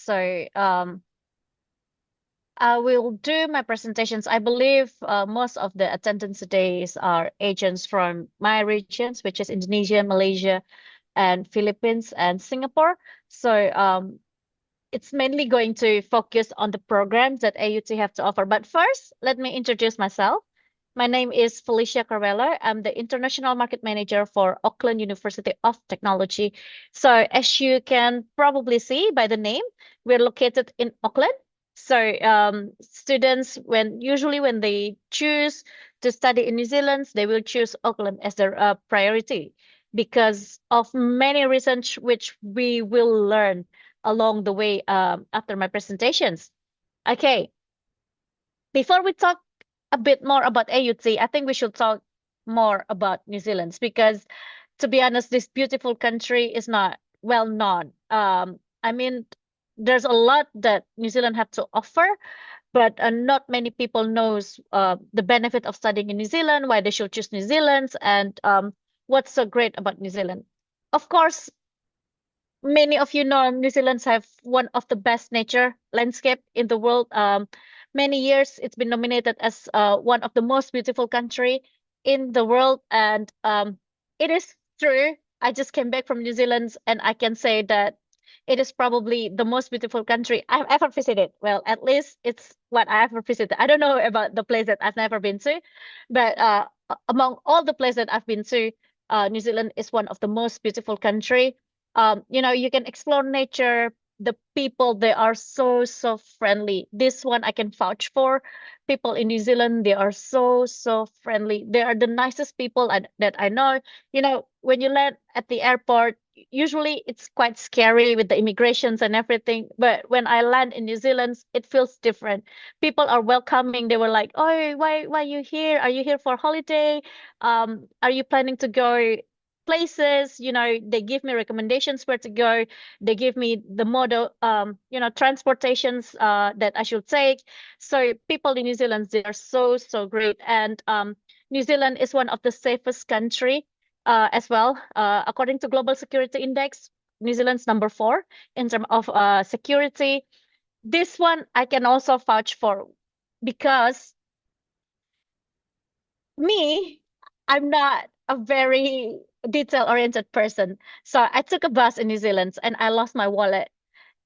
So I will do my presentations. I believe most of the attendance today are agents from my regions, which is Indonesia, Malaysia, and Philippines and Singapore. So it's mainly going to focus on the programs that AUT have to offer. But first, let me introduce myself. My name is Felicia Carvello. I'm the International Market Manager for Auckland University of Technology. So as you can probably see by the name, we're located in Auckland. So students, when they choose to study in New Zealand, they will choose Auckland as their priority because of many reasons which we will learn along the way after my presentations. Okay, before we talk a bit more about AUT, I think we should talk more about New Zealand because, to be honest, this beautiful country is not well known. I mean, there's a lot that New Zealand have to offer, but not many people knows the benefit of studying in New Zealand, why they should choose New Zealand, and what's so great about New Zealand. Of course, many of you know New Zealand's have one of the best nature landscape in the world. Many years it's been nominated as one of the most beautiful country in the world, and it is true. I just came back from New Zealand, and I can say that it is probably the most beautiful country I've ever visited. Well, at least it's what I ever visited. I don't know about the place that I've never been to, but among all the places that I've been to, New Zealand is one of the most beautiful country. You can explore nature. The people, they are so friendly. This one I can vouch for. People in New Zealand, they are so friendly. They are the nicest people that I know. When you land at the airport, usually it's quite scary with the immigrations and everything. But when I land in New Zealand, it feels different. People are welcoming. They were like, "Oh, why are you here? Are you here for holiday? Are you planning to go places?" They give me recommendations where to go. They give me the model, transportations that I should take. So people in New Zealand, they are so great. And New Zealand is one of the safest country as well. According to Global Security Index, New Zealand's number 4 in terms of security. This one I can also vouch for because me, I'm not a very detail-oriented person. So I took a bus in New Zealand and I lost my wallet.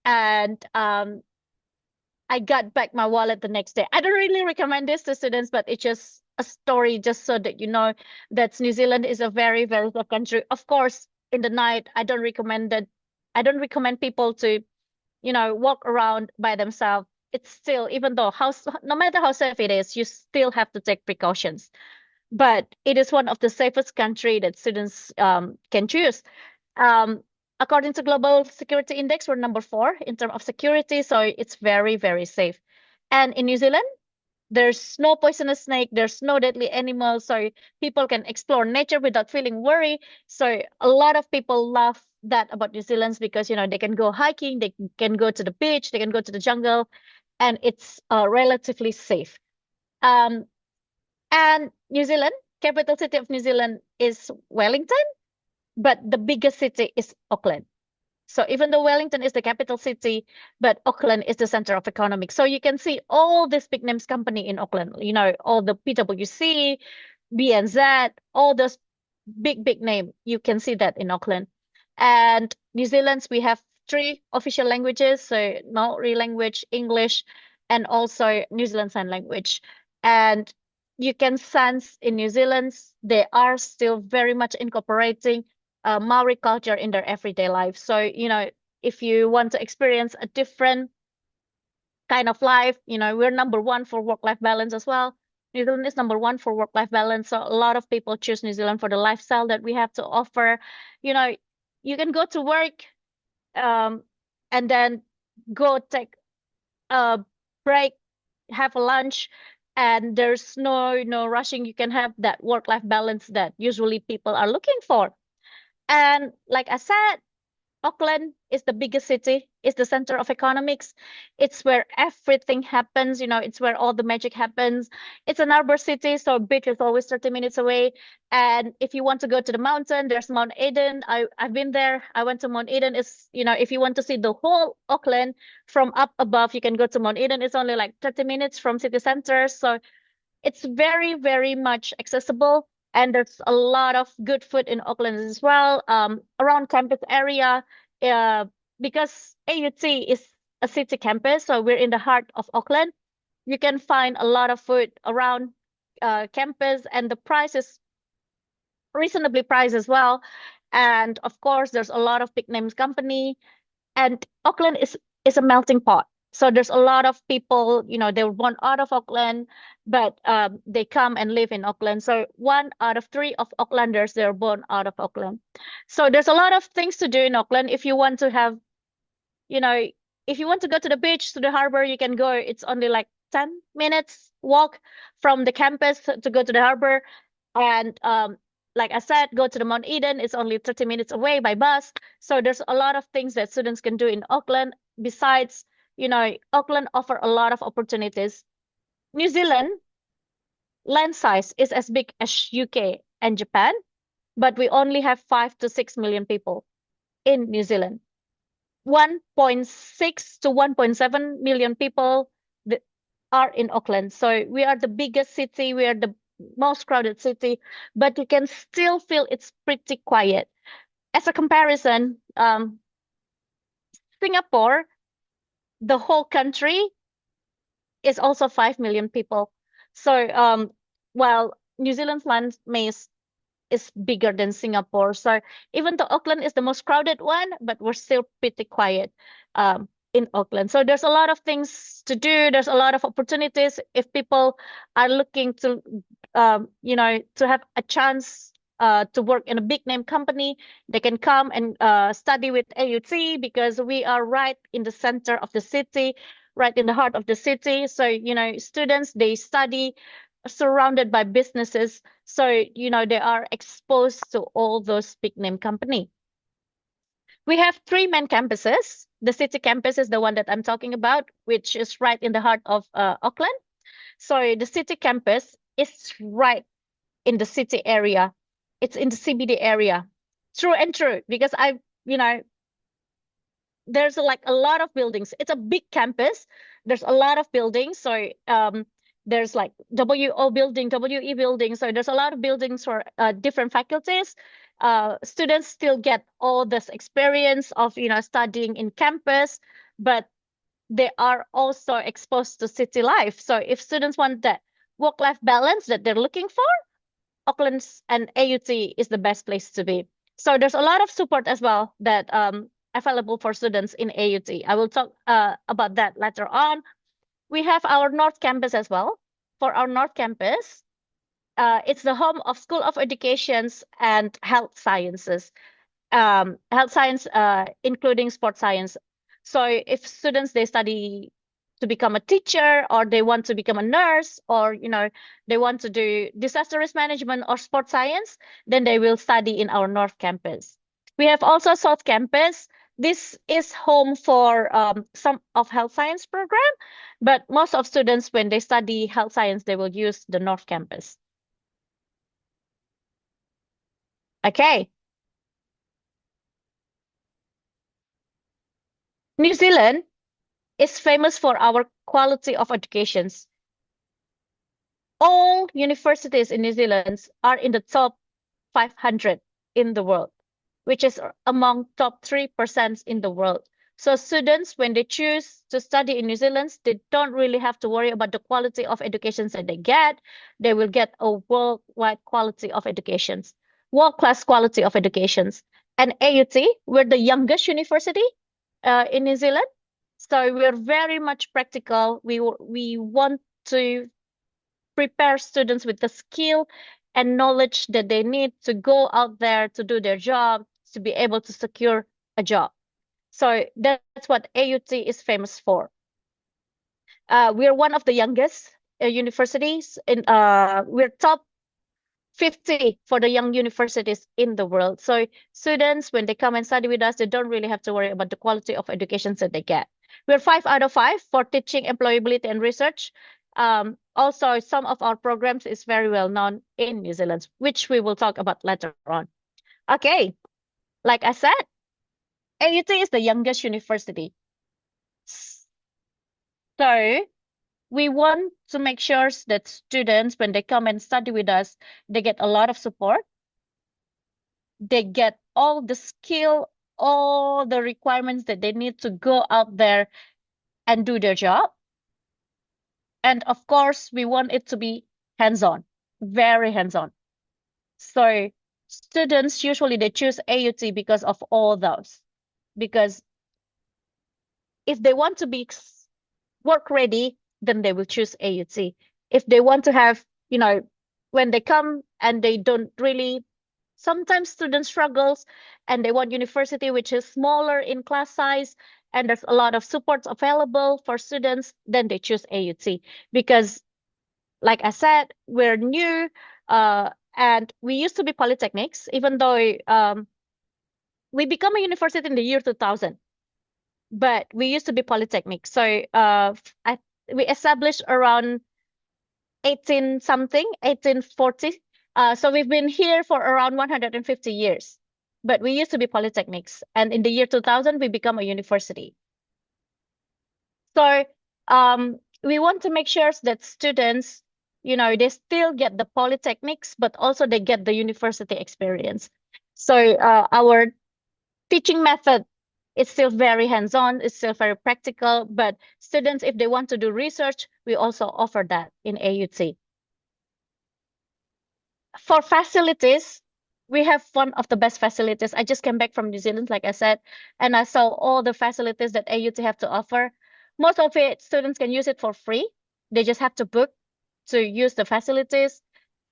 And I got back my wallet the next day. I don't really recommend this to students, but it's just a story just so that you know that New Zealand is a very safe country. Of course, in the night, I don't recommend people to, walk around by themselves. It's still, even though no matter how safe it is, you still have to take precautions. But it is one of the safest country that students can choose. Um, According to Global Security Index, we're number 4 in terms of security, so it's very safe. And in New Zealand, there's no poisonous snake, there's no deadly animals, so people can explore nature without feeling worried. So a lot of people love that about New Zealand because they can go hiking, they can go to the beach, they can go to the jungle, and it's relatively safe. Um, and New Zealand, capital city of New Zealand is Wellington, but the biggest city is Auckland. So even though Wellington is the capital city, but Auckland is the center of economics. So you can see all these big names company in Auckland, all the PwC, BNZ, all those big name. You can see that in Auckland. And New Zealand's, we have 3 official languages, so Maori language, English, and also New Zealand Sign Language. And you can sense in New Zealand, they are still very much incorporating Maori culture in their everyday life. So, if you want to experience a different kind of life, we're number 1 for work-life balance as well. New Zealand is number 1 for work-life balance. So a lot of people choose New Zealand for the lifestyle that we have to offer. You know, you can go to work um, and then go take a break, have a lunch, and there's no rushing. You can have that work-life balance that usually people are looking for. And like I said, Auckland is the biggest city, it's the center of economics. It's where everything happens, it's where all the magic happens. It's an harbor city, so beach is always 30 minutes away. And if you want to go to the mountain, there's Mount Eden. I've been there. I went to Mount Eden. If you want to see the whole Auckland from up above, you can go to Mount Eden. It's only like 30 minutes from city center. So it's very, very much accessible. And there's a lot of good food in Auckland as well, around campus area, uh, because AUT is a city campus, so we're in the heart of Auckland. You can find a lot of food around campus, and the price is reasonably priced as well. And of course, there's a lot of big names company, and Auckland is a melting pot. So there's a lot of people, they were born out of Auckland, but they come and live in Auckland. So 1 out of 3 of Aucklanders, they're born out of Auckland. So there's a lot of things to do in Auckland. If you want to have, you know, if you want to go to the beach, to the harbor, you can go. It's only like 10 minutes walk from the campus to go to the harbor. And like I said, go to the Mount Eden. It's only 30 minutes away by bus. So there's a lot of things that students can do in Auckland. Besides, Auckland offer a lot of opportunities. New Zealand land size is as big as UK and Japan, but we only have 5 to 6 million people in New Zealand. 1.6 to 1.7 million people that are in Auckland. So we are the biggest city, we are the most crowded city, but you can still feel it's pretty quiet. As a comparison, Singapore, the whole country is also 5 million people. So while New Zealand's land mass is bigger than Singapore. So even though Auckland is the most crowded one, but we're still pretty quiet in Auckland. So there's a lot of things to do. There's a lot of opportunities if people are looking to have a chance to work in a big name company. They can come and study with AUT because we are right in the center of the city, right in the heart of the city. So, students, they study surrounded by businesses. So, they are exposed to all those big name company. We have 3 main campuses. The city campus is the one that I'm talking about, which is right in the heart of Auckland. So the city campus is right in the city area. It's in the CBD area. True and true, because there's like a lot of buildings. It's a big campus. There's a lot of buildings. So there's like WO building, WE building. So there's a lot of buildings for different faculties. Students still get all this experience of studying in campus, but they are also exposed to city life. So if students want that work-life balance that they're looking for, Auckland's and AUT is the best place to be. So there's a lot of support as well that available for students in AUT. I will talk about that later on. We have our North Campus as well. For our North Campus, it's the home of School of Educations and Health Sciences. Health science, including sports science. So if students, they study to become a teacher, or they want to become a nurse, or they want to do disaster risk management or sports science, then they will study in our North Campus. We have also South Campus. This is home for some of health science program, but most of students, when they study health science, they will use the North Campus. Okay. New Zealand is famous for our quality of educations. All universities in New Zealand are in the top 500 in the world, which is among top 3% in the world. So students, when they choose to study in New Zealand, they don't really have to worry about the quality of education that they get. They will get a worldwide quality of educations, world-class quality of educations. And AUT, we're the youngest university in New Zealand. So we're very much practical. We want to prepare students with the skill and knowledge that they need to go out there to do their job, to be able to secure a job. So that's what AUT is famous for. We're one of the youngest universities in we're top 50 for the young universities in the world. So students, when they come and study with us, they don't really have to worry about the quality of education that they get. We're 5 out of 5 for teaching, employability, and research. Also, some of our programs is very well known in New Zealand, which we will talk about later on. Okay, like I said, AUT is the youngest university. So we want to make sure that students, when they come and study with us, they get a lot of support. They get all the skill, all the requirements that they need to go out there and do their job. And of course, we want it to be hands-on, very hands-on. So students usually they choose AUT because of all those. Because if they want to be work ready, then they will choose AUT. If they want to have, when they come and they don't really, sometimes students struggles and they want university which is smaller in class size and there's a lot of supports available for students, then they choose AUT because, like I said, we're new and we used to be polytechnics, even though we become a university in the year 2000. But we used to be polytechnic. So we established around 18 something, 1840. So we've been here for around 150 years. But we used to be polytechnics. And in the year 2000, we become a university. So we want to make sure that students, they still get the polytechnics, but also they get the university experience. So our teaching method, it's still very hands-on, it's still very practical, but students, if they want to do research, we also offer that in AUT. For facilities, we have one of the best facilities. I just came back from New Zealand, like I said, and I saw all the facilities that AUT have to offer. Most of it, students can use it for free. They just have to book to use the facilities.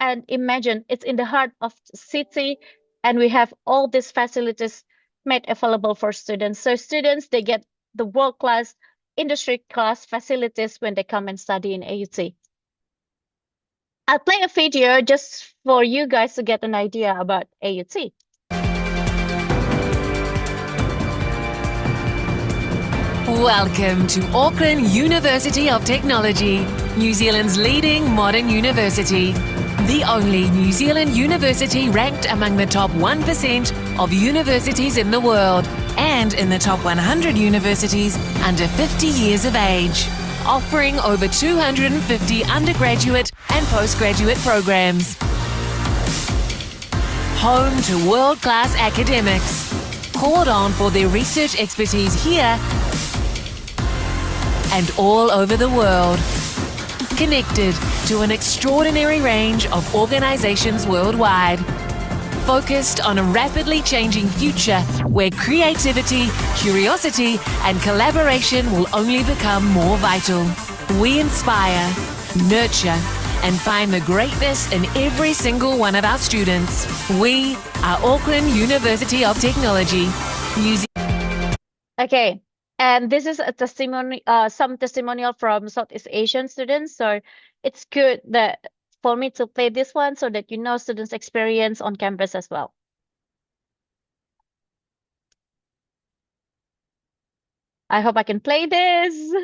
And imagine, it's in the heart of the city, and we have all these facilities made available for students. So students, they get the world-class, industry-class facilities when they come and study in AUT. I'll play a video just for you guys to get an idea about AUT. Welcome to Auckland University of Technology, New Zealand's leading modern university. The only New Zealand university ranked among the top 1% of universities in the world and in the top 100 universities under 50 years of age, offering over 250 undergraduate and postgraduate programs. Home to world-class academics, called on for their research expertise here and all over the world. Connected to an extraordinary range of organizations worldwide. Focused on a rapidly changing future where creativity, curiosity, and collaboration will only become more vital. We inspire, nurture, and find the greatness in every single one of our students. We are Auckland University of Technology. Okay. And this is a testimony, some testimonial from Southeast Asian students. So it's good that for me to play this one so that students' experience on campus as well. I hope I can play this.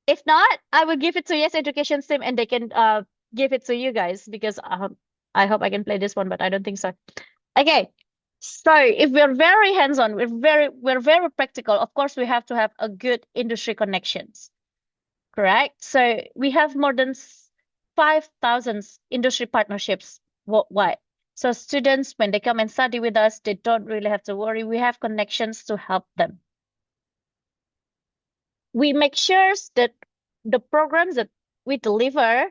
If not, I will give it to Yes Education team and they can give it to you guys because I hope I can play this one, but I don't think so. Okay. So if we're very hands-on, we're very practical. Of course, we have to have a good industry connections, correct? So we have more than 5,000 industry partnerships worldwide. So students, when they come and study with us, they don't really have to worry. We have connections to help them. We make sure that the programs that we deliver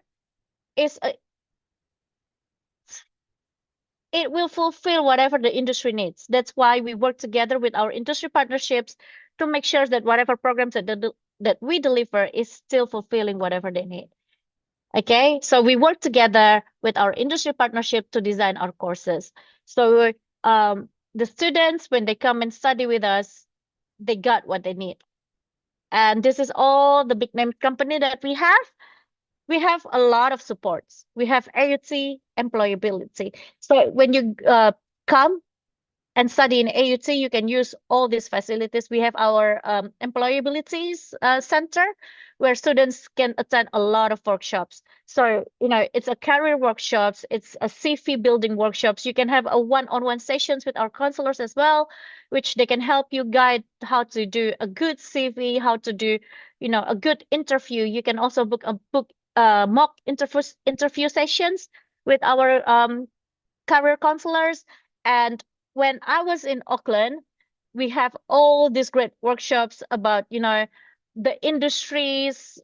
it will fulfill whatever the industry needs. That's why we work together with our industry partnerships to make sure that whatever programs that we deliver is still fulfilling whatever they need. Okay, so we work together with our industry partnership to design our courses. So the students, when they come and study with us, they got what they need. And this is all the big name company that we have. we have a lot of supports. We have AUT employability. So when you come and study in AUT, you can use all these facilities. We have our employabilities center where students can attend a lot of workshops. So, it's a career workshops, it's a CV building workshops. You can have a one-on-one sessions with our counselors as well, which they can help you guide how to do a good CV, how to do, a good interview. You can also book mock interview sessions with our career counselors. And when I was in Auckland, we have all these great workshops about, the industry's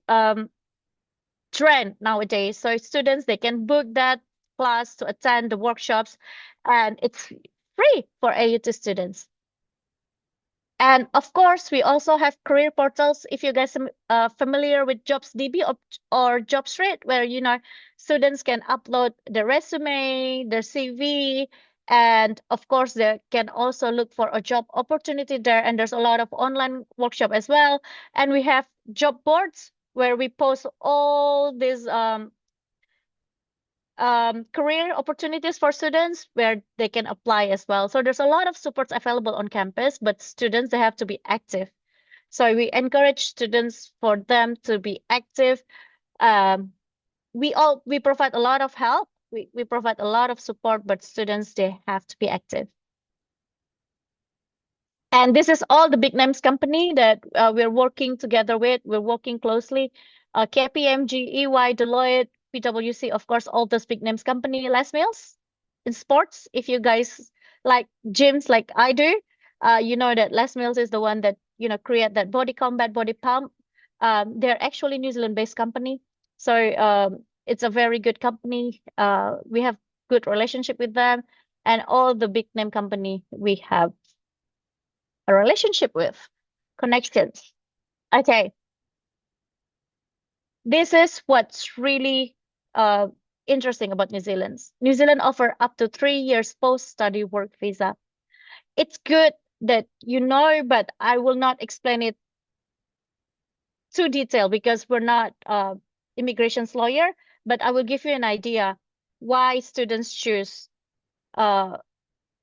trend nowadays. So students, they can book that class to attend the workshops, and it's free for AUT students. And of course, we also have career portals. If you guys are familiar with JobsDB or JobStreet, where students can upload their resume, their CV, and of course they can also look for a job opportunity there. And there's a lot of online workshop as well. And we have job boards where we post all these career opportunities for students where they can apply as well. So there's a lot of supports available on campus, but students, they have to be active. So we encourage students for them to be active. We provide a lot of help. We provide a lot of support, but students, they have to be active. And this is all the big names company that we're working together with. We're working closely. KPMG, EY, Deloitte, PwC, of course, all those big names company. Les Mills in sports. If you guys like gyms like I do, you know that Les Mills is the one that, create that body combat, body pump. They're actually New Zealand-based company. So it's a very good company. We have good relationship with them, and all the big name company we have a relationship with, connections. Okay. This is what's really interesting about New Zealand. New Zealand offer up to 3 years post-study work visa. It's good that you know, but I will not explain it too detailed because we're not immigration's lawyer, but I will give you an idea why students choose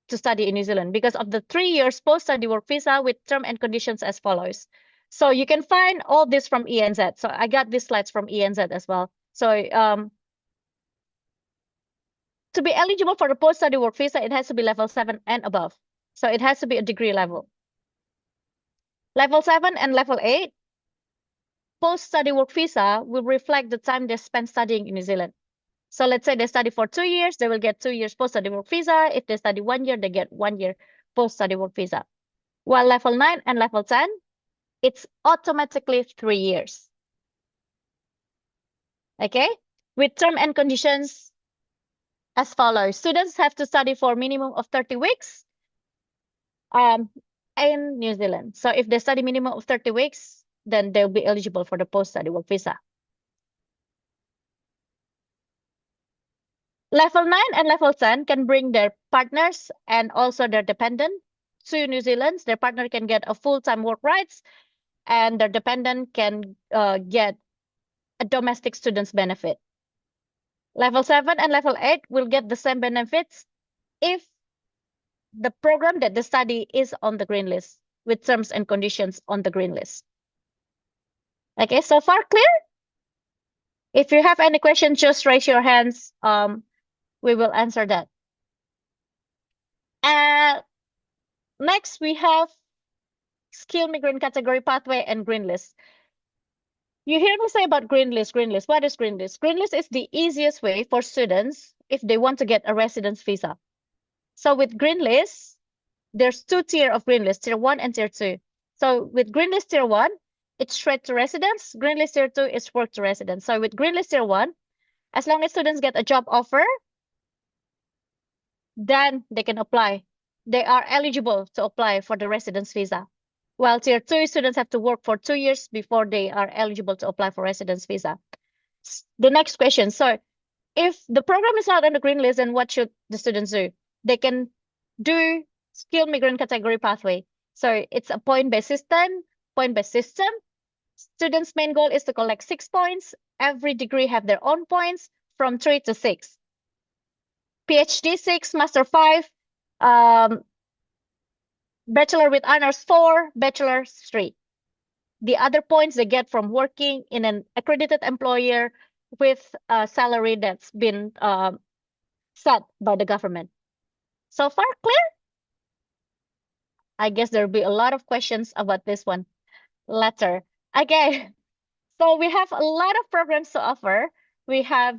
to study in New Zealand because of the 3 years post-study work visa with term and conditions as follows. So you can find all this from ENZ. So I got these slides from ENZ as well. So to be eligible for the post-study work visa, it has to be level 7 and above. So it has to be a degree level. Level 7 and level 8, post-study work visa will reflect the time they spend studying in New Zealand. So let's say they study for 2 years, they will get 2 years post-study work visa. If they study 1 year, they get 1 year post-study work visa. While level 9 and level 10, it's automatically 3 years. Okay? With term and conditions as follows. Students have to study for a minimum of 30 weeks in New Zealand. So if they study minimum of 30 weeks, then they'll be eligible for the post-study work visa. Level 9 and level 10 can bring their partners and also their dependent to New Zealand. Their partner can get a full-time work rights, and their dependent can get a domestic student's benefit. Level 7 and level 8 will get the same benefits if the program that they study is on the green list with terms and conditions on the green list. Okay, so far clear? If you have any questions, just raise your hands. We will answer that. Next, we have skilled migrant category pathway and green list. You hear me say about green list, green list. What is green list? Green list is the easiest way for students if they want to get a residence visa. So with green list, there's 2 tier of green list, tier 1 and tier 2. So with green list tier 1, it's straight to residence. Green list tier 2 is work to residence. So with green list tier 1, as long as students get a job offer, then they can apply. They are eligible to apply for the residence visa. While tier 2 students have to work for 2 years before they are eligible to apply for residence visa. The next question. So if the program is not on the green list, then what should the students do? They can do skilled migrant category pathway. So it's a point-based system. Students' main goal is to collect 6 points. Every degree have their own points from 3 to 6. PhD 6, Master 5, um, Bachelor with Honors 4, Bachelor 3. The other points they get from working in an accredited employer with a salary that's been set by the government. So far, clear? I guess there'll be a lot of questions about this one later. Okay, so we have a lot of programs to offer. We have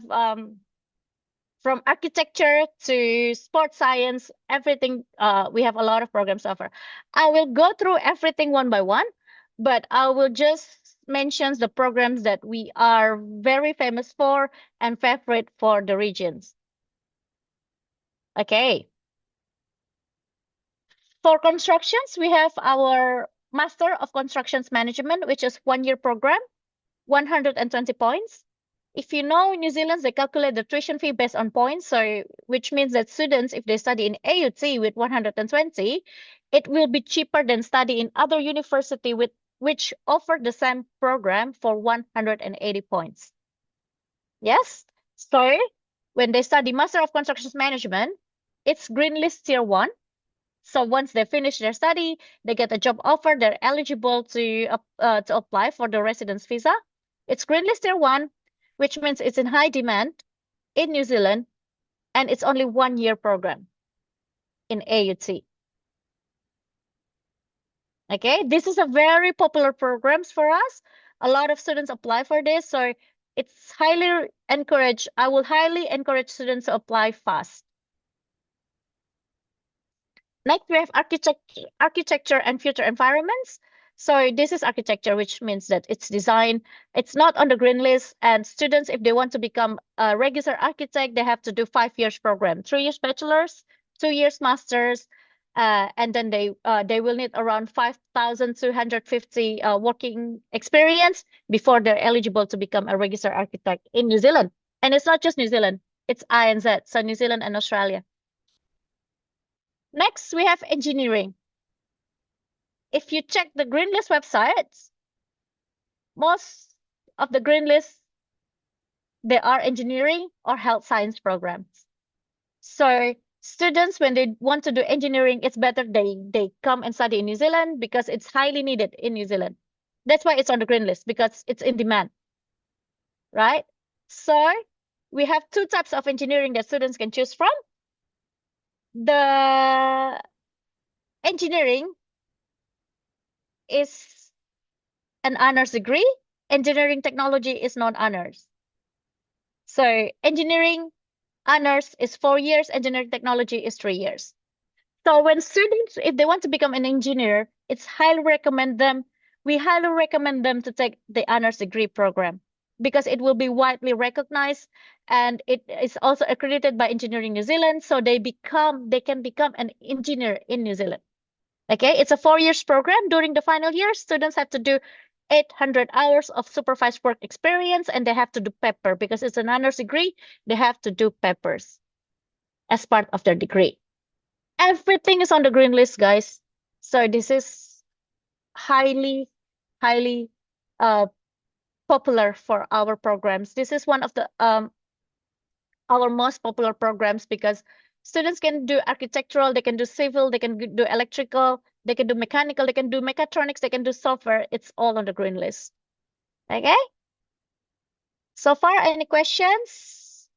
from architecture to sports science, everything. We have a lot of programs to offer. I will go through everything one by one, but I will just mention the programs that we are very famous for and favorite for the regions. Okay. For constructions, we have our Master of Constructions Management, which is 1-year program, 120 points. If you know, New Zealand, they calculate the tuition fee based on points. So, which means that students, if they study in AUT with 120, it will be cheaper than study in other university with which offer the same program for 180 points. Yes. So, when they study Master of Constructions Management, it's green list tier 1. So once they finish their study, they get a job offer, they're eligible to apply for the residence visa. It's green list tier 1, which means it's in high demand in New Zealand, and it's only 1-year program in AUT. Okay, this is a very popular programs for us. A lot of students apply for this, so it's highly encouraged. I will highly encourage students to apply fast. Next, we have architecture and future environments. So this is architecture, which means that it's design. It's not on the green list. And students, if they want to become a registered architect, they have to do 5 years program, 3 years bachelor's, 2 years master's, and then they will need around 5,250 working experience before they're eligible to become a registered architect in New Zealand. And it's not just New Zealand, it's INZ, so New Zealand and Australia. Next, we have engineering. If you check the green list websites, most of the green lists, they are engineering or health science programs. So students, when they want to do engineering, it's better they come and study in New Zealand because it's highly needed in New Zealand. That's why it's on the green list, because it's in demand, right? So we have 2 types of engineering that students can choose from. The engineering is an honors degree. Engineering technology is non-honors. So engineering honors is 4 years, engineering technology is 3 years. So when students, if they want to become an engineer, we highly recommend them to take the honors degree program because it will be widely recognized and it is also accredited by Engineering New Zealand. So they can become an engineer in New Zealand. Okay, it's a 4 years program. During the final year, students have to do 800 hours of supervised work experience and they have to do paper because it's an honors degree. They have to do papers as part of their degree. Everything is on the green list, guys. So this is highly popular for our programs. This is one of the our most popular programs because students can do architectural, they can do civil, they can do electrical, they can do mechanical, they can do mechatronics, they can do software. It's all on the green list. Okay? So far, any questions?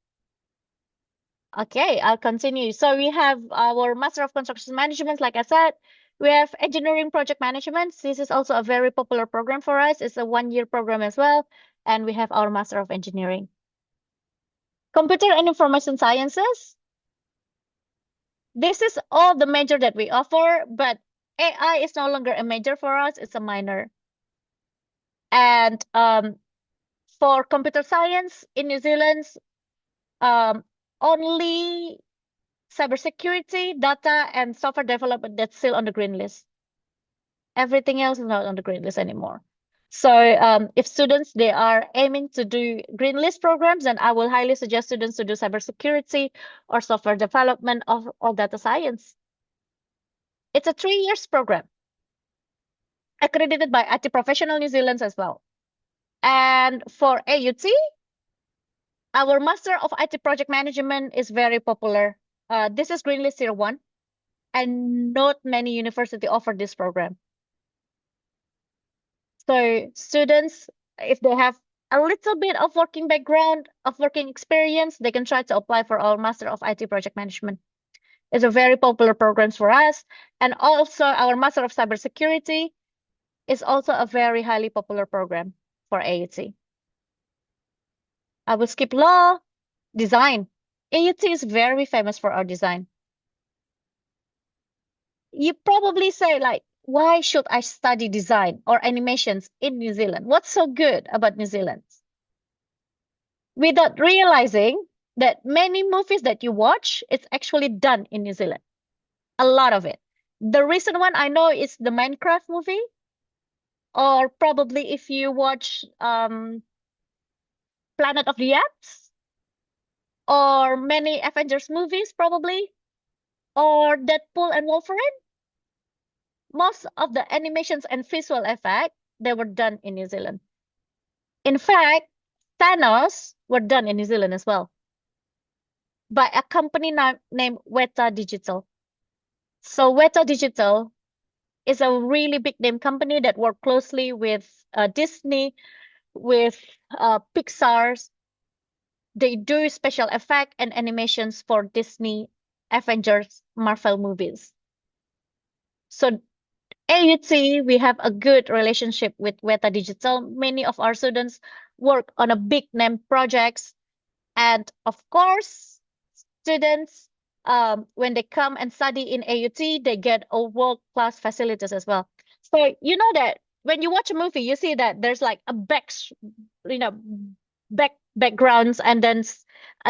Okay, I'll continue. So we have our Master of Construction Management, like I said. We have Engineering Project Management. This is also a very popular program for us. It's a 1-year program as well. And we have our Master of Engineering. Computer and Information Sciences. This is all the major that we offer, but AI is no longer a major for us. It's a minor. And for computer science in New Zealand, only cybersecurity, data, and software development that's still on the green list. Everything else is not on the green list anymore. So if students, they are aiming to do green list programs, then I will highly suggest students to do cybersecurity or software development or data science. It's a 3 years program, accredited by IT Professional New Zealand as well. And for AUT, our Master of IT Project Management is very popular. This is Green List Tier 1, and not many universities offer this program. So students, if they have a little bit of working background, of working experience, they can try to apply for our Master of IT Project Management. It's a very popular program for us. And also our Master of Cybersecurity is also a very highly popular program for AUT. I will skip law, design. AUT is very famous for our design. You probably say like, why should I study design or animations in New Zealand? What's so good about New Zealand? Without realizing that many movies that you watch, it's actually done in New Zealand. A lot of it. The recent one I know is the Minecraft movie, or probably if you watch Planet of the Apes, or many Avengers movies, probably, or Deadpool and Wolverine. Most of the animations and visual effects, they were done in New Zealand. In fact, Thanos were done in New Zealand as well by a company named Weta Digital. So Weta Digital is a really big name company that work closely with Disney, with Pixar's. They do special effect and animations for Disney, Avengers, Marvel movies. So AUT, we have a good relationship with Weta Digital. Many of our students work on a big name projects. And of course, students, when they come and study in AUT, they get a world-class facilities as well. So you know that when you watch a movie, you see that there's like a you know, backgrounds, and then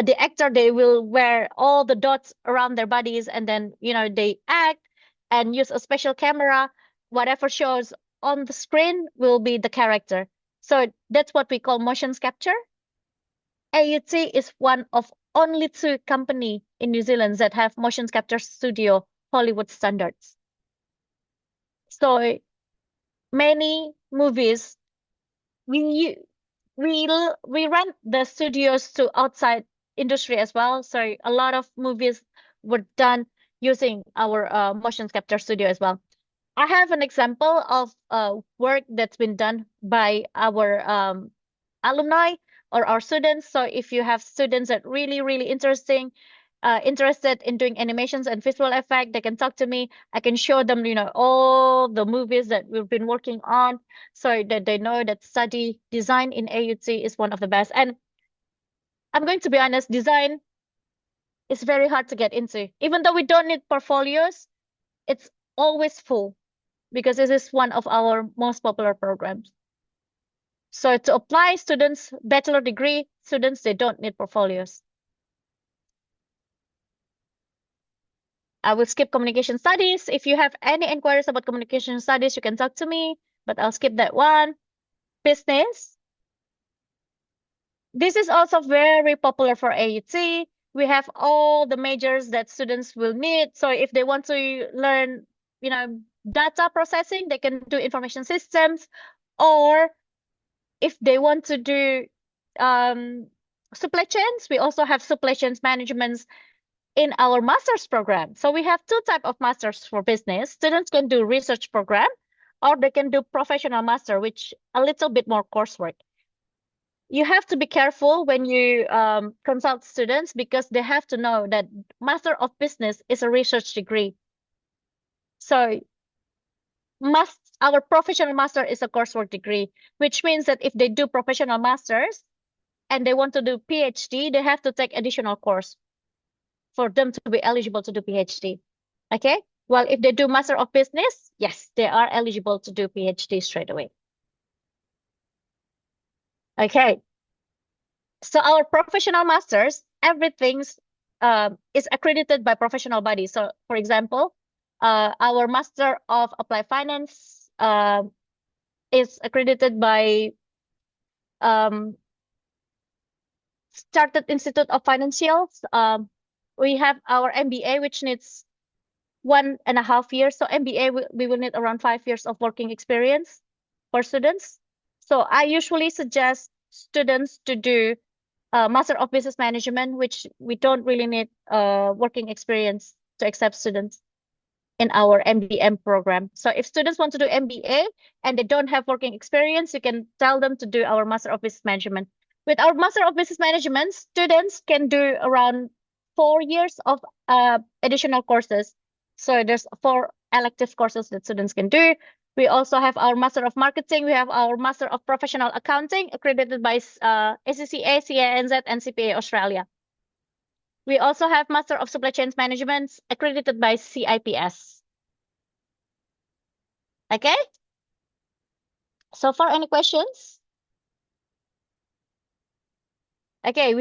the actor, they will wear all the dots around their bodies, and then they act and use a special camera. Whatever shows on the screen will be the character. So that's what we call motion capture. AUT is one of only two company in New Zealand that have motion capture studio Hollywood standards. So many movies, we we run the studios to outside industry as well. So a lot of movies were done using our motion capture studio as well. I have an example of work that's been done by our alumni or our students. So if you have students that really interested in doing animations and visual effect, they can talk to me. I can show them, all the movies that we've been working on, so that they know that study design in AUT is one of the best. And I'm going to be honest, design is very hard to get into. Even though we don't need portfolios, it's always full because this is one of our most popular programs. So to apply students, bachelor degree students, they don't need portfolios. I will skip communication studies. If you have any inquiries about communication studies, you can talk to me, but I'll skip that one. Business. This is also very popular for AUT. We have all the majors that students will need. So if they want to learn, data processing, they can do information systems, or if they want to do supply chains, we also have supply chains management in our master's program. So we have two types of masters for business. Students can do research program, or they can do professional master, which a little bit more coursework. You have to be careful when you consult students, because they have to know that Master of Business is a research degree. So our professional master is a coursework degree, which means that if they do professional masters and they want to do PhD, they have to take additional course for them to be eligible to do PhD. Okay? Well, if they do Master of Business, yes, they are eligible to do PhD straight away. Okay. So our professional masters, everything's is accredited by professional bodies. So for example, our Master of Applied Finance is accredited by Chartered Institute of Financials. We have our MBA, which needs 1.5 years. So MBA, we will need around 5 years of working experience for students. So I usually suggest students to do Master of Business Management, which we don't really need working experience to accept students in our MBM program. So if students want to do MBA and they don't have working experience, you can tell them to do our Master of Business Management. With our Master of Business Management, students can do around 4 years of additional courses. So there's 4 elective courses that students can do. We also have our Master of Marketing. We have our Master of Professional Accounting, accredited by ACCA, CANZ, and CPA Australia. We also have Master of Supply Chain Management, accredited by CIPS. Okay? So far, any questions? Okay,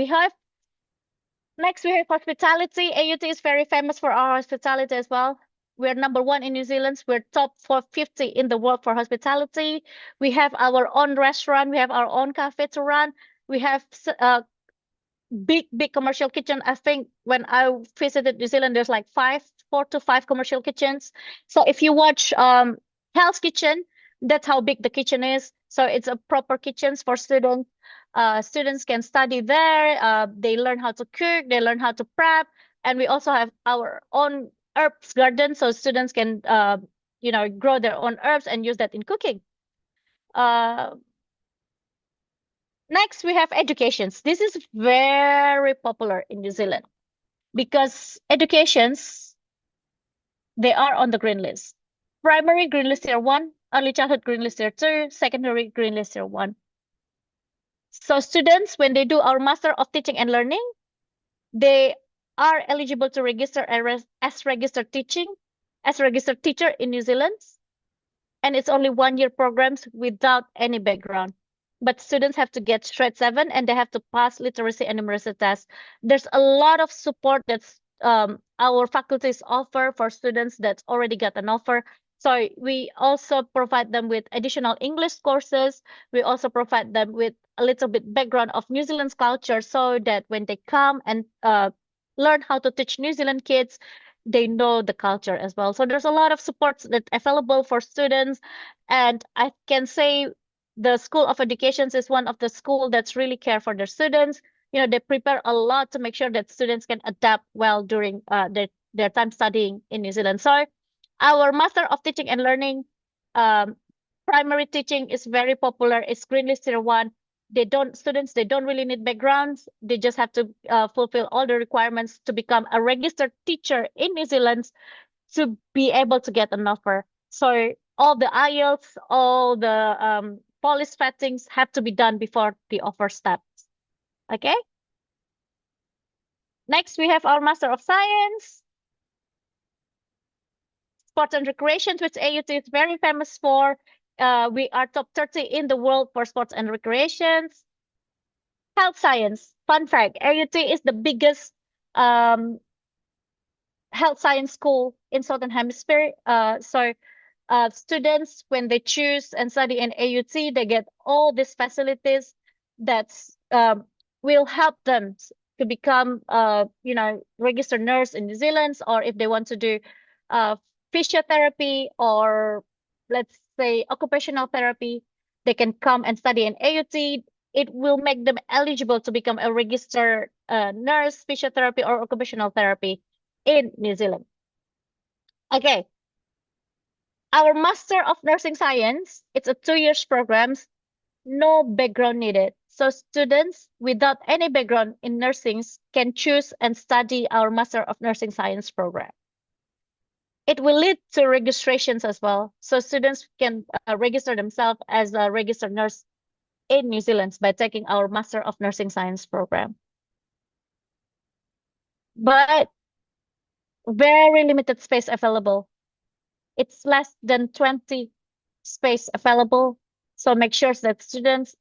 next we have hospitality. AUT is very famous for our hospitality as well. We're number 1 in New Zealand. We're top 450 in the world for hospitality. We have our own restaurant. We have our own cafe to run. We have big commercial kitchen. I think when I visited New Zealand, there's like 4 to 5 commercial kitchens. So if you watch Hell's Kitchen, that's how big the kitchen is. So it's a proper kitchens for students. Students can study there. They learn how to cook. They learn how to prep. And we also have our own herbs garden, so students can grow their own herbs and use that in cooking. Next, we have educations. This is very popular in New Zealand because educations, they are on the green list. Primary green list tier 1, early childhood green list tier 2, secondary green list tier 1. So students, when they do our Master of Teaching and Learning, they are eligible to register as registered teacher in New Zealand. And it's only 1-year programs without any background. But students have to get straight 7 and they have to pass literacy and numeracy tests. There's a lot of support that's our faculties offer for students that's already got an offer. So we also provide them with additional English courses. We also provide them with a little bit background of New Zealand's culture so that when they come and learn how to teach New Zealand kids, they know the culture as well. So there's a lot of supports that available for students. And I can say the School of Education is one of the school that's really care for their students. They prepare a lot to make sure that students can adapt well during their time studying in New Zealand. So our Master of Teaching and Learning, primary teaching is very popular. It's green list tier 1. They don't really need backgrounds. They just have to fulfill all the requirements to become a registered teacher in New Zealand to be able to get an offer. So all the IELTS, all the police vettings have to be done before the offer starts. Okay. Next, we have our Master of Science. Sports and Recreation, which AUT is very famous for. We are top 30 in the world for sports and recreations. Health Science, fun fact, AUT is the biggest health science school in Southern Hemisphere. So students, when they choose and study in AUT, they get all these facilities that will help them to become, registered nurse in New Zealand, or if they want to do physiotherapy or let's say occupational therapy, they can come and study in AUT. It will make them eligible to become a registered nurse, physiotherapy, or occupational therapy in New Zealand. Okay. Our Master of Nursing Science, it's a 2-year program, no background needed. So students without any background in nursing can choose and study our Master of Nursing Science program. It will lead to registrations as well. So students can register themselves as a registered nurse in New Zealand by taking our Master of Nursing Science program. But very limited space available. It's less than 20 space available. So make sure that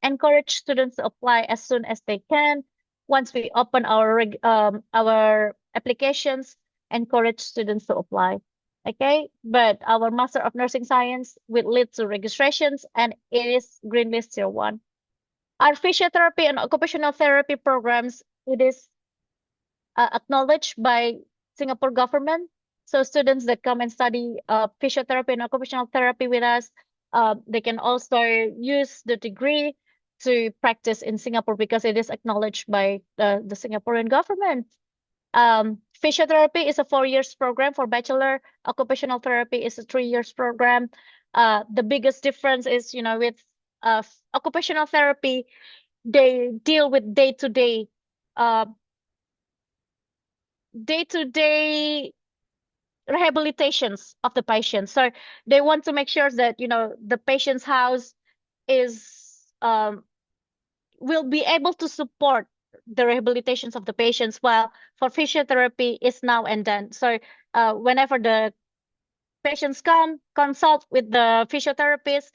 encourage students to apply as soon as they can. Once we open our applications, encourage students to apply. Okay, but our Master of Nursing Science will lead to registrations and it is green list tier 1. Our physiotherapy and occupational therapy programs, it is acknowledged by Singapore government. So students that come and study physiotherapy and occupational therapy with us, They can also use the degree to practice in Singapore because it is acknowledged by the Singaporean government. Physiotherapy is a 4 years program for bachelor. Occupational therapy is a 3 years program. The biggest difference is, with occupational therapy, they deal with uh, day-to-day rehabilitations of the patient. So they want to make sure that, the patient's house is will be able to support the rehabilitations of the patients, while for physiotherapy is now and then. So whenever the patients come consult with the physiotherapist,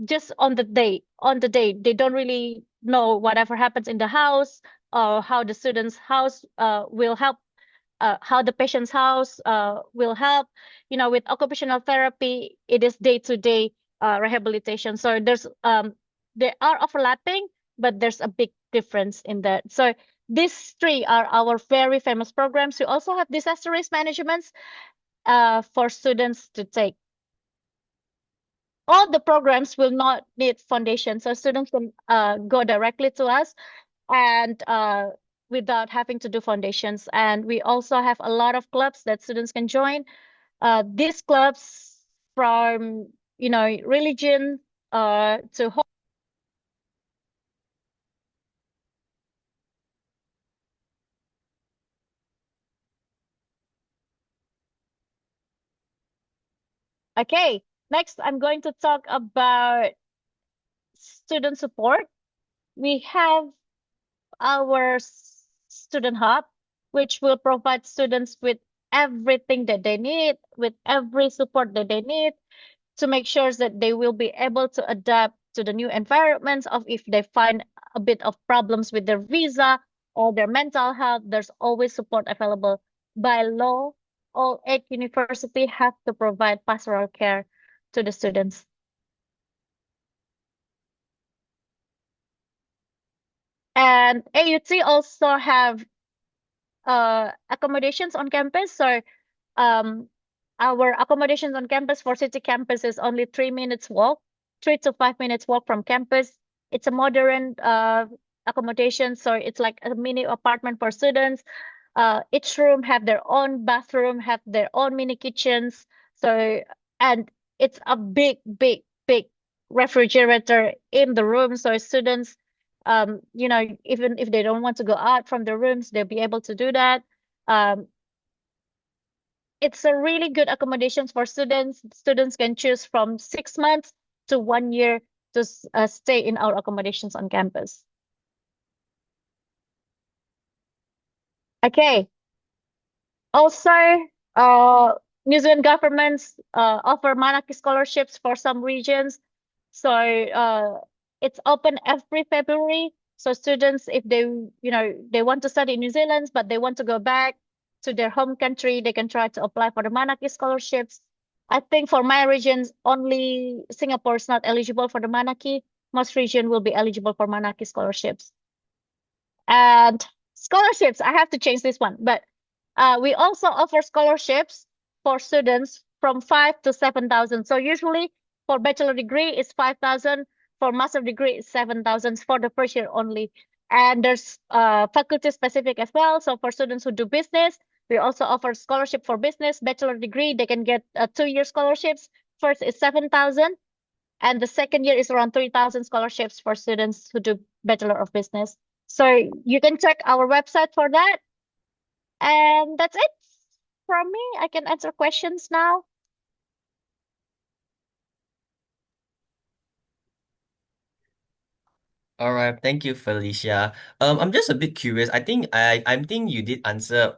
just on the day, they don't really know whatever happens in the house, or how the student's house will help, how the patient's house will help. With occupational therapy, it is day-to-day rehabilitation. So they are overlapping, but there's a big difference in that. So these three are our very famous programs. We also have disaster risk management for students to take. All the programs will not need foundation, so students can go directly to us and without having to do foundations. And we also have a lot of clubs that students can join. These clubs from religion to home. Okay, next I'm going to talk about student support. We have our student hub, which will provide students with everything that they need, with every support that they need, to make sure that they will be able to adapt to the new environments. Of if they find a bit of problems with their visa or their mental health, there's always support available. By law, all 8 universities have to provide pastoral care to the students. And AUT also have accommodations on campus. So um, our accommodations on campus for city campus is only 3 minutes walk, 3 to 5 minutes walk from campus. It's a modern accommodation, so it's like a mini apartment for students. Each room have their own bathroom, have their own mini kitchens. So, and it's a big, big, big refrigerator in the room. So students, even if they don't want to go out from the rooms, they'll be able to do that. Um, it's a really good accommodations for students. Students can choose from 6 months to 1 year to stay in our accommodations on campus. Okay. Also, New Zealand governments offer Manaki scholarships for some regions. So it's open every February. So students, if they want to study in New Zealand, but they want to go back to their home country, they can try to apply for the Manaki scholarships. I think for my regions, only Singapore is not eligible for the Manaki. Most region will be eligible for Manaki scholarships. And scholarships, I have to change this one, but we also offer scholarships for students from 5 to 7,000. So usually for bachelor degree it's 5,000, for master degree it's 7,000 for the first year only. And there's faculty specific as well. So for students who do business, we also offer scholarship for business. Bachelor degree, they can get 2 year scholarships. First is 7,000, and the second year is around 3,000 scholarships for students who do Bachelor of Business. So you can check our website for that. And that's it from me. I can answer questions now. All right, thank you, Felicia. I'm just a bit curious. I think you did answer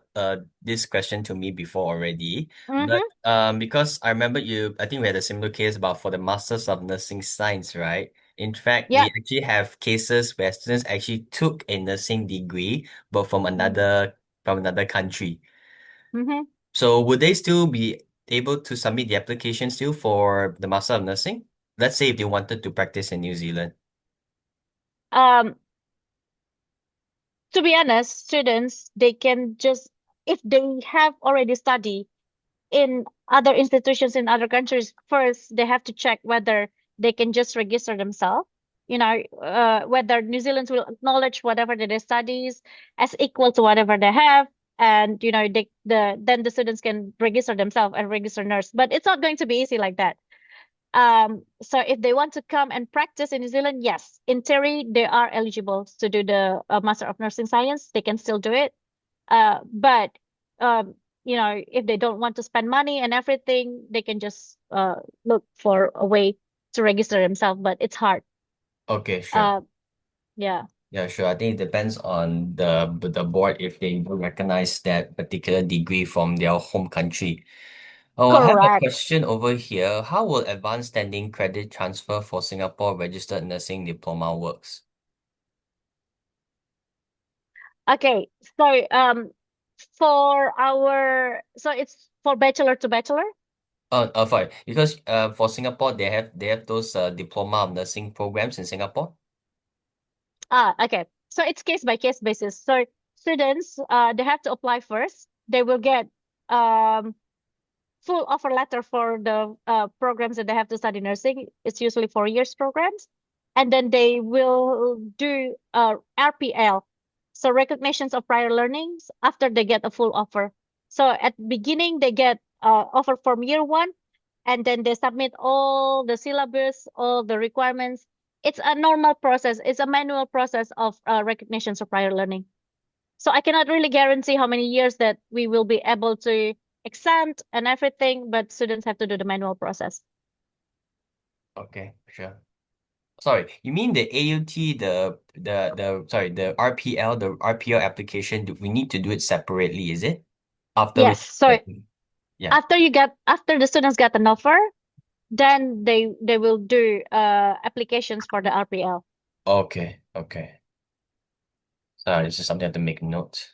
this question to me before already, but Mm-hmm. because I remember I think we had a similar case about for the Masters of Nursing Science, right? In fact, Yeah. we actually have cases where students actually took a nursing degree, but from another country. Mm-hmm. So would they still be able to submit the application still for the Master of Nursing? Let's say if they wanted to practice in New Zealand. Um, to be honest, students, they can just, if they have already studied in other institutions in other countries, first they have to check whether they can just register themselves. Whether New Zealand will acknowledge whatever their studies as equal to whatever they have, and then the students can register themselves and register nurse. But it's not going to be easy like that. So if they want to come and practice in New Zealand, yes, in theory they are eligible to do the Master of Nursing Science. They can still do it. But if they don't want to spend money and everything, they can just look for a way to register themselves. But it's hard. Okay, sure. Uh, yeah, Yeah, sure. I think it depends on the board if they do recognize that particular degree from their home country. Oh, I have a correct. question over here. How will advanced standing credit transfer for Singapore registered nursing diploma works? Okay, so so it's for bachelor to bachelor. Fine. Because for Singapore they have those diploma of nursing programs in Singapore. Okay. So it's case by case basis. So students, they have to apply first. They will get um full offer letter for the programs that they have to study nursing. It's usually 4 years programs, and then they will do RPL, so recognitions of prior learnings after they get a full offer. So at beginning they get offer from year one, and then they submit all the syllabus, all the requirements. It's a normal process. It's a manual process of recognitions of prior learning. So I cannot really guarantee how many years that we will be able to exempt and everything, but students have to do the manual process. Okay, sure. Sorry, you mean the AUT, the RPL, the RPL application, we need to do it separately, is it? After we Yes. So yeah. after the students get an offer, then they will do applications for the RPL. Okay, okay. Sorry, this is something I have to make note.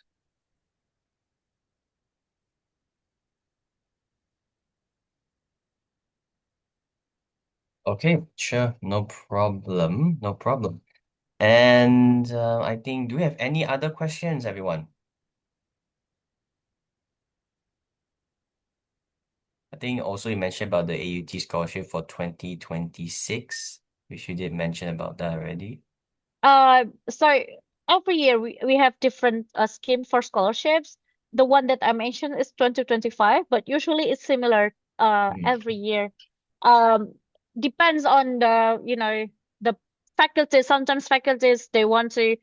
Okay, sure, no problem, no problem. And I think, do we have any other questions, everyone? I think also you mentioned about the AUT scholarship for 2026, which you did mention about that already. So every year we have different scheme for scholarships. The one that I mentioned is 2025, but usually it's similar Mm, every year. Um, Depends on the faculty. Sometimes faculties they want to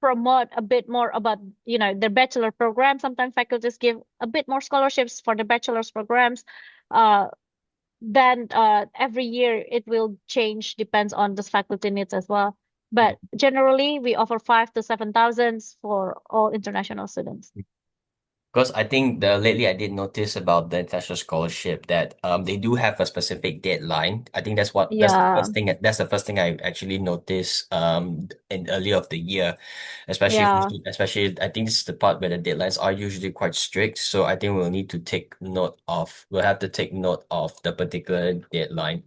promote a bit more about their bachelor program. Sometimes faculties give a bit more scholarships for the bachelor's programs. Uh, then every year it will change, depends on the faculty needs as well. But generally, we offer 5 to 7 thousand for all international students. Because I think the lately I did notice about the international scholarship that they do have a specific deadline. I think that's the Yeah, first thing I actually noticed in early of the year, yeah, especially I think this is the part where the deadlines are usually quite strict. So I think we'll have to take note of the particular deadline.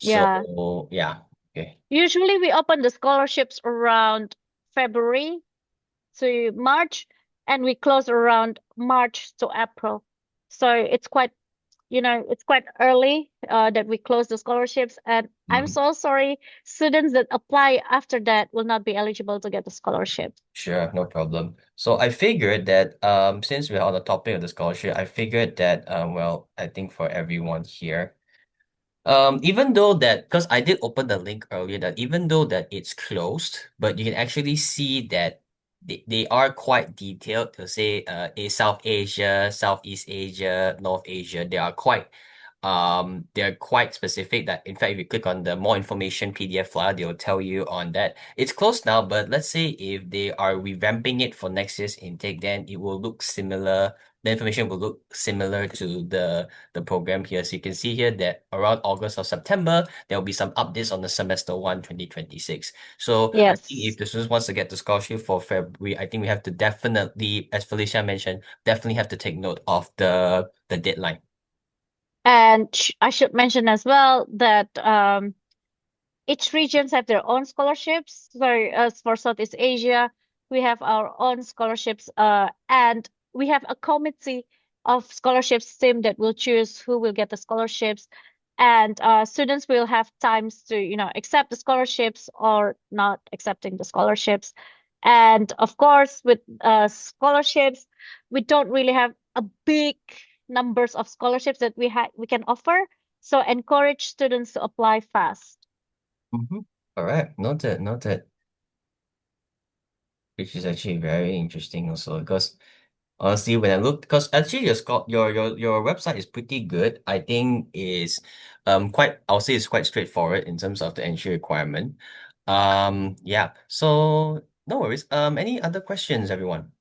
yeah. So yeah, okay. Usually, we open the scholarships around February to March, and we close around March to April. So it's quite early that we close the scholarships. And I'm Mhm. so sorry, students that apply after that will not be eligible to get the scholarship. Sure, no problem. So I figured that since we're on the topic of the scholarship, I figured that well, I think for everyone here, even though that, because I did open the link earlier, that even though that it's closed, but you can actually see that they are quite detailed to say South Asia, Southeast Asia, North Asia. They're quite specific that in fact if you click on the more information PDF file, they'll tell you on that. It's closed now, but let's say if they are revamping it for next year's intake, then it will look similar. The information will look similar to the program here. So you can see here that around August or September, there will be some updates on the semester 1 2026. So I think if Yes. the students wants to get the scholarship for February, I think we have to definitely, as Felicia mentioned, definitely have to take note of the deadline. And I should mention as well that each regions have their own scholarships. So as for Southeast Asia, we have our own scholarships, and we have a committee of scholarships team that will choose who will get the scholarships. and students will have times to, accept the scholarships or not accepting the scholarships. And of course, with scholarships, we don't really have a big numbers of scholarships that we can offer. So encourage students to apply fast. Mm-hmm. All right, noted, noted. Which is actually very interesting also because honestly, when I look, because actually your website is pretty good. I think is quite, I'll say it's quite straightforward in terms of the entry requirement. Yeah. So no worries. Any other questions, everyone?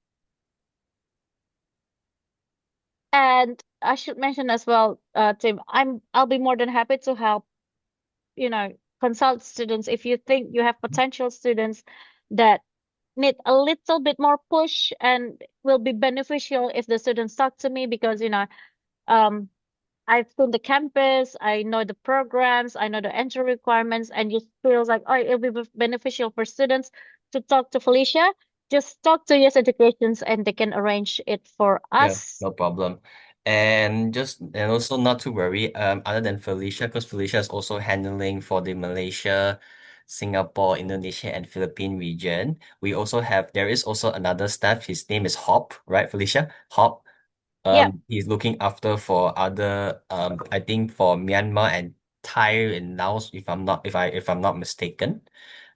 And I should mention as well, Tim, I'll be more than happy to help, consult students if you think you have potential students that need a little bit more push and will be beneficial if the students talk to me because, um, I've seen the campus, I know the programs, I know the entry requirements, and just feels like, oh, it'll be beneficial for students to talk to Felicia. Just talk to Yes Educations and they can arrange it for Yeah, us. no problem. And also not to worry, other than Felicia, because Felicia is also handling for the Malaysia, Singapore, Indonesia, and Philippine region. We also have there is also another staff. His name is Hop, right, Felicia? Hop. Yeah. He's looking after for other I think for Myanmar and Thai and Laos, if I'm not mistaken.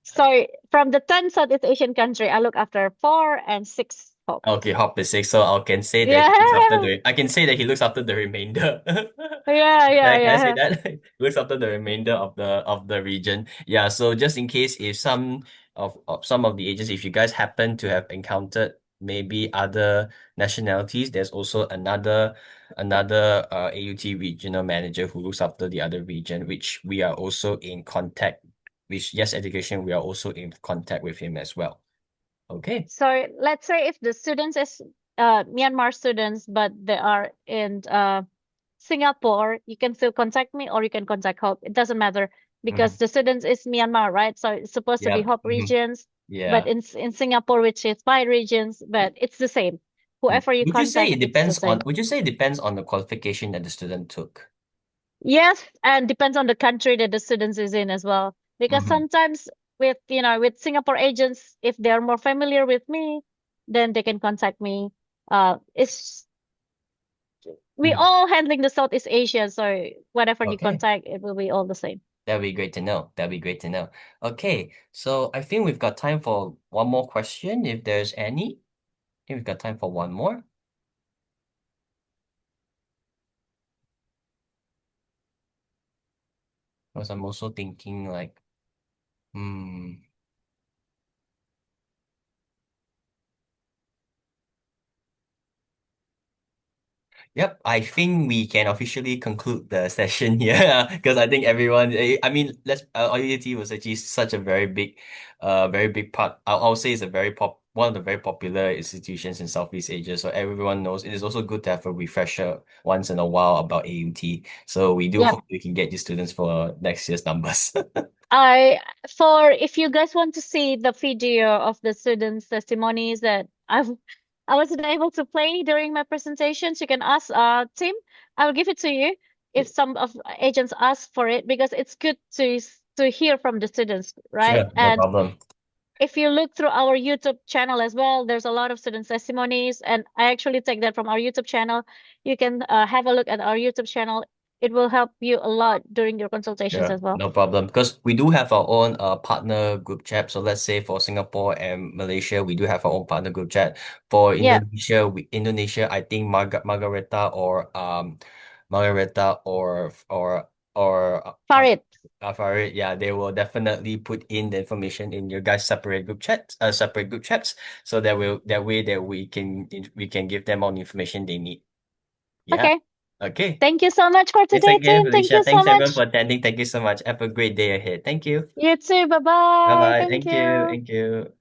So from the 10 Southeast Asian country, I look after 4 and 6 hope. Okay, Hop is sick, so I can say that Yeah. he looks after the I can say that he looks after the remainder. Yeah, yeah, Can I say yeah. that? He looks after the remainder of the region. Yeah, so just in case if some of the agents, if you guys happen to have encountered maybe other nationalities, there's also another AUT regional manager who looks after the other region, which we are also in contact, which Yes Education, we are also in contact with him as well. Okay. So let's say if the students is Myanmar students, but they are in Singapore, you can still contact me or you can contact Hope. It doesn't matter Mm-hmm. because the students is Myanmar, right? So it's supposed to be Yep. Hope Mm-hmm. regions, but Yeah. in Singapore, which is my regions, but it's the same. Mm. Whoever you Would you say contact, it it's the depends on, same. would you say it depends on the qualification that the student took? Yes, and depends on the country that the students is in as well. Because Mm-hmm. sometimes with Singapore agents, if they are more familiar with me, then they can contact me. It's we Mm-hmm. all handling the Southeast Asia, so whatever you Okay. contact, it will be all the same. That'd be great to know. That'd be great to know. Okay. So I think we've got time for one more question, if there's any. I think we've got time for one more. Because I'm also thinking like, hmm. Yep, I think we can officially conclude the session here because I think everyone, I mean, IUT was actually such a very big part. I'll say it's a one of the very popular institutions in Southeast Asia. So everyone knows it is also good to have a refresher once in a while about AUT. So we do Yep. hope we can get you students for next year's numbers. I for if you guys want to see the video of the students' testimonies that I wasn't able to play during my presentations, you can ask Tim. I will give it to you if some of agents ask for it because it's good to hear from the students, right? Sure, no And problem. if you look through our YouTube channel as well, there's a lot of student testimonies, and I actually take that from our YouTube channel. You can have a look at our YouTube channel. It will help you a lot during your consultations Sure, as well. no problem. Because we do have our own partner group chat. So let's say for Singapore and Malaysia, we do have our own partner group chat. For Yeah, Indonesia, I think Margareta or Farid. Farid, yeah, they will definitely put in the information in your guys' separate group chats, so that way that we can give them all the information they need. Yeah. Okay. Okay. Thank you so much for Thanks today, again, Tim. Thank Felicia. you so Thanks everyone for much. attending. Thank you so much. Have a great day ahead. Thank you. You too. Bye Bye bye. bye. Thank Thank you. you. Thank you.